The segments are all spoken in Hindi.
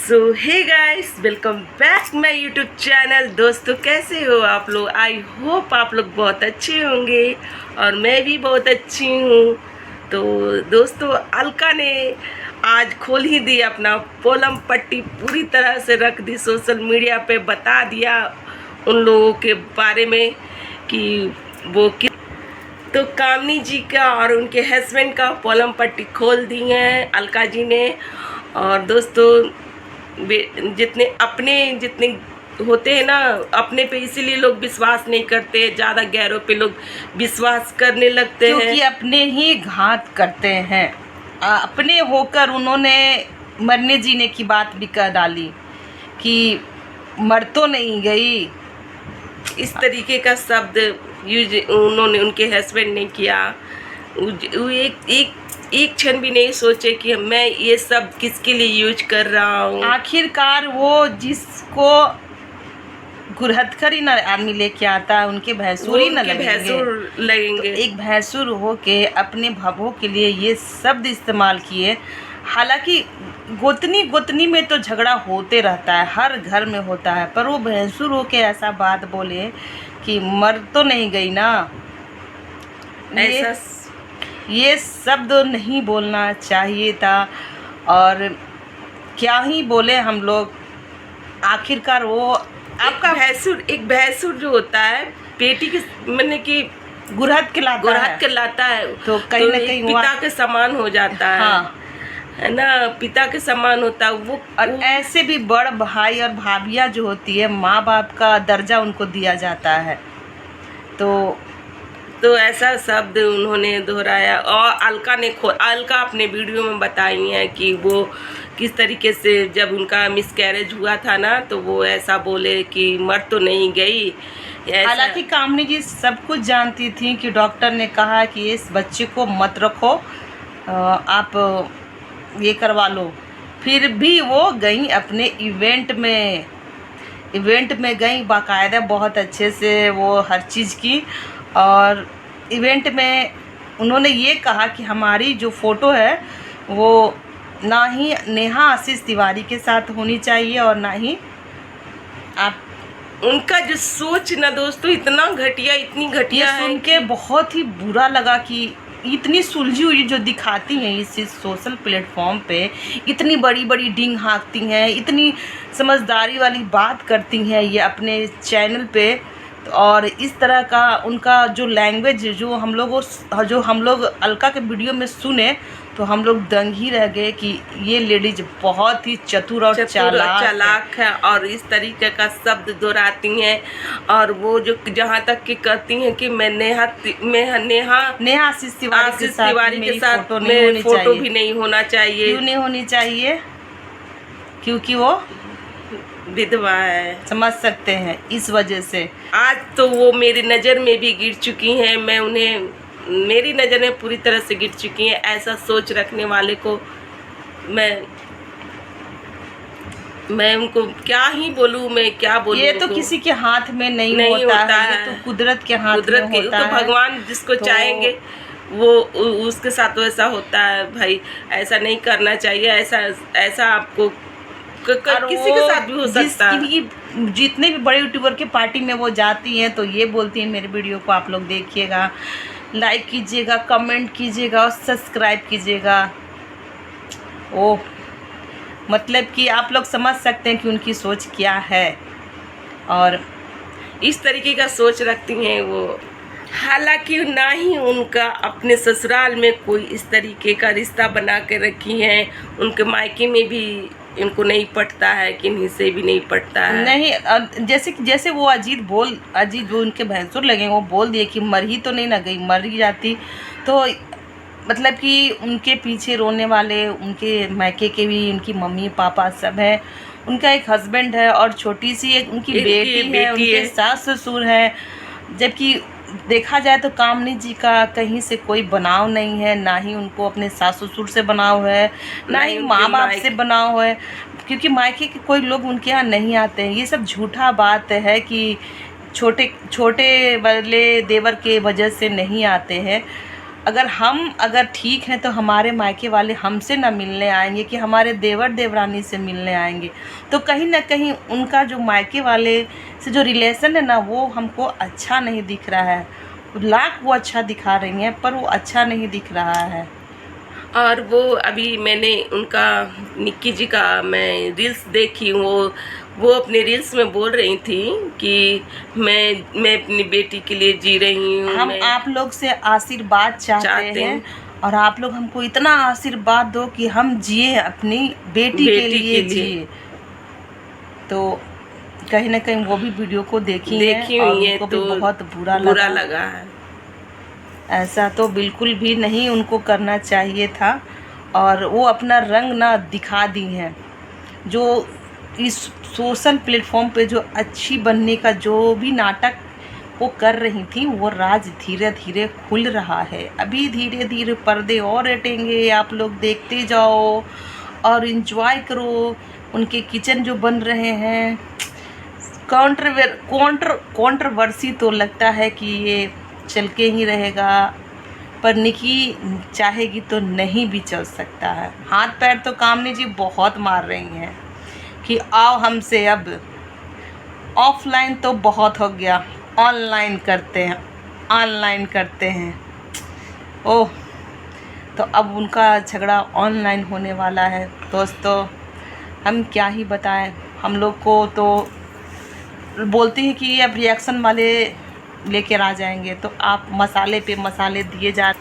So hey guys, welcome back my YouTube channel. दोस्तों कैसे हो आप लोग? आई होप आप लोग बहुत अच्छे होंगे और मैं भी बहुत अच्छी हूँ। तो दोस्तों, अलका ने आज खोल ही दी अपना पोलम पट्टी, पूरी तरह से रख दी, सोशल मीडिया पे बता दिया उन लोगों के बारे में कि वो किस। तो कामनी जी का और उनके हस्बैंड का पोलम पट्टी खोल दी है अलका जी ने। और दोस्तों, जितने होते हैं ना अपने पे, इसीलिए लोग विश्वास नहीं करते, ज़्यादा गैरों पे लोग विश्वास करने लगते हैं क्योंकि अपने ही घात करते हैं। अपने होकर उन्होंने मरने जीने की बात भी कह डाली कि मर तो नहीं गई। इस तरीके का शब्द यूज उन्होंने, उनके हस्बैंड ने किया। वो एक क्षण भी नहीं सोचे कि मैं ये सब किसके लिए यूज कर रहा हूँ। आखिरकार वो जिसको गुरहत्थकर ही न आदमी लेके आता है, उनके भैंसुर ही न लगेंगे। तो एक भैंसुर हो के अपने भवों के लिए ये शब्द इस्तेमाल किए। हालांकि गोतनी में तो झगड़ा होते रहता है, हर घर में होता है, पर वो भैंसुर हो के ऐसा बात बोले कि मर तो नहीं गई ना। ये शब्द नहीं बोलना चाहिए था। और क्या ही बोले हम लोग। आखिरकार वो आपका एक भैंसुर जो होता है बेटी के मैंने कि गुरहत कहलाता है। तो कहीं ना कहीं पिता के समान हो जाता है। हाँ, है ना, पिता के समान होता है वो। और ऐसे भी बड़ भाई और भाभियाँ जो होती है, माँ बाप का दर्जा उनको दिया जाता है। तो ऐसा शब्द उन्होंने दोहराया। और अलका अपने वीडियो में बताई हैं कि वो किस तरीके से जब उनका मिसकैरेज हुआ था ना, तो वो ऐसा बोले कि मर तो नहीं गई। हालांकि कामनी जी सब कुछ जानती थी कि डॉक्टर ने कहा कि इस बच्चे को मत रखो, आप ये करवा लो। फिर भी वो गई अपने इवेंट में गई, बाकायदा बहुत अच्छे से वो हर चीज़ की। और इवेंट में उन्होंने ये कहा कि हमारी जो फ़ोटो है वो ना ही नेहा आशीष तिवारी के साथ होनी चाहिए और ना ही आप। उनका जो सोच ना दोस्तों, इतनी घटिया है। सुन के बहुत ही बुरा लगा कि इतनी सुलझी हुई जो दिखाती हैं इस सोशल प्लेटफॉर्म पे, इतनी बड़ी बड़ी डींग हाँकती हैं, इतनी समझदारी वाली बात करती हैं ये अपने चैनल पे। और इस तरह का उनका जो लैंग्वेज जो हम लोग अलका के वीडियो में सुने, तो हम लोग दंग ही रह गए कि ये लेडीज बहुत ही चतुर और चालाक है। और इस तरीके का शब्द दोहराती हैं। और वो जो जहाँ तक कि कहती हैं कि मैं नेहा आशीष तिवारी के साथ फोटो भी नहीं होना चाहिए। क्यों नहीं होनी चाहिए? क्योंकि वो विधवा है। समझ सकते हैं, इस वजह से आज तो वो मेरी नज़र में भी गिर चुकी हैं। मैं उन्हें, मेरी नज़र में पूरी तरह से गिर चुकी हैं। ऐसा सोच रखने वाले को मैं उनको क्या ही बोलूँ, मैं क्या बोलूँ। ये तो किसी के हाथ में नहीं होता है। ये तो कुदरत के हाथ में होता है। तो भगवान जिसको चाहेंगे वो उसके साथ वैसा होता है भाई। ऐसा नहीं करना चाहिए। ऐसा आपको किसी के साथ भी हो सकता है। जितने भी बड़े यूट्यूबर के पार्टी में वो जाती हैं तो ये बोलती हैं मेरे वीडियो को आप लोग देखिएगा, लाइक कीजिएगा, कमेंट कीजिएगा और सब्सक्राइब कीजिएगा। ओह, मतलब कि आप लोग समझ सकते हैं कि उनकी सोच क्या है। और इस तरीके का सोच रखती हैं वो। हालांकि ना ही उनका अपने ससुराल में कोई इस तरीके का रिश्ता बना के रखी हैं, उनके मायके में भी इनको नहीं पटता है, किन्हीं से भी नहीं पटता है। नहीं, जैसे वो अजीत वो उनके भैंसुर लगे, वो बोल दिए कि मर ही तो नहीं ना गई, मर ही जाती। तो मतलब कि उनके पीछे रोने वाले उनके मायके के भी, उनकी मम्मी पापा सब हैं, उनका एक हस्बैंड है और छोटी सी एक उनकी बेटी है, उनके सास ससुर हैं। जबकि देखा जाए तो कामनी जी का कहीं से कोई बनाव नहीं है, ना ही उनको अपने सास ससुर से बनाव है, ना ही माँ बाप से बनाव है। क्योंकि मायके के कोई लोग उनके यहाँ नहीं आते हैं। ये सब झूठा बात है कि छोटे वाले देवर के वजह से नहीं आते हैं। अगर ठीक हैं तो हमारे मायके वाले हमसे ना मिलने आएंगे कि हमारे देवर देवरानी से मिलने आएंगे। तो कहीं ना कहीं उनका जो मायके वाले से जो रिलेशन है ना, वो हमको अच्छा नहीं दिख रहा है। लाख वो अच्छा दिखा रही हैं पर वो अच्छा नहीं दिख रहा है। और वो अभी मैंने उनका निक्की जी का मैं रील्स देखी, वो अपने रील्स में बोल रही थी कि मैं अपनी बेटी के लिए जी रही हूँ। हम आप लोग से आशीर्वाद चाहते हैं और आप लोग हमको इतना आशीर्वाद दो कि हम जिए, अपनी बेटी के लिए जिए। तो कहीं ना कहीं वो भी वीडियो को देखी है और उनको भी बहुत बुरा लगा है। ऐसा तो बिल्कुल भी नहीं उनको करना चाहिए था और वो अपना रंग ना दिखा दी हैं। जो इस सोशल प्लेटफॉर्म पे जो अच्छी बनने का जो भी नाटक वो कर रही थी, वो राज धीरे धीरे खुल रहा है। अभी धीरे धीरे पर्दे और हटेंगे, आप लोग देखते जाओ और इन्जॉय करो। उनके किचन जो बन रहे हैं, कॉन्ट्रोवर्सी तो लगता है कि ये चल के ही रहेगा, पर निकी चाहेगी तो नहीं भी चल सकता है। हाथ पैर तो कामनी जी बहुत मार रही हैं कि आओ हमसे, अब ऑफलाइन तो बहुत हो गया, ऑनलाइन करते हैं। ओह, तो अब उनका झगड़ा ऑनलाइन होने वाला है। दोस्तों हम क्या ही बताएं, हम लोग को तो बोलती हैं कि अब रिएक्शन वाले लेकर आ जाएंगे, तो आप मसाले पे मसाले दिए जा।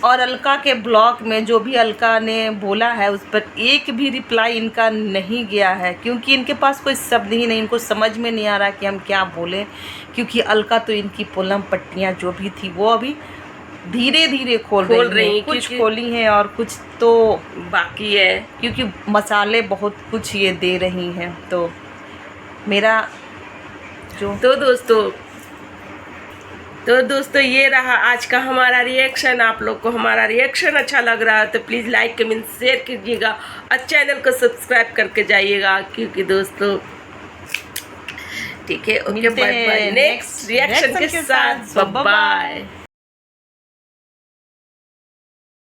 और अलका के ब्लॉग में जो भी अलका ने बोला है उस पर एक भी रिप्लाई इनका नहीं गया है, क्योंकि इनके पास कोई शब्द ही नहीं, इनको समझ में नहीं आ रहा कि हम क्या बोलें। क्योंकि अलका तो इनकी पोलम पट्टियाँ जो भी थी वो अभी धीरे धीरे खोल रही हैं। कुछ खोली हैं और कुछ तो बाकी है, क्योंकि मसाले बहुत कुछ ये दे रही हैं। तो मेरा जो तो दोस्तों ये रहा आज का हमारा रिएक्शन। आप लोग को हमारा रिएक्शन अच्छा लग रहा है तो प्लीज़ लाइक कमेंट शेयर कीजिएगा और चैनल को सब्सक्राइब करके जाइएगा। क्योंकि दोस्तों ठीक है, okay, bye bye, next reaction के साथ, बाय बाय।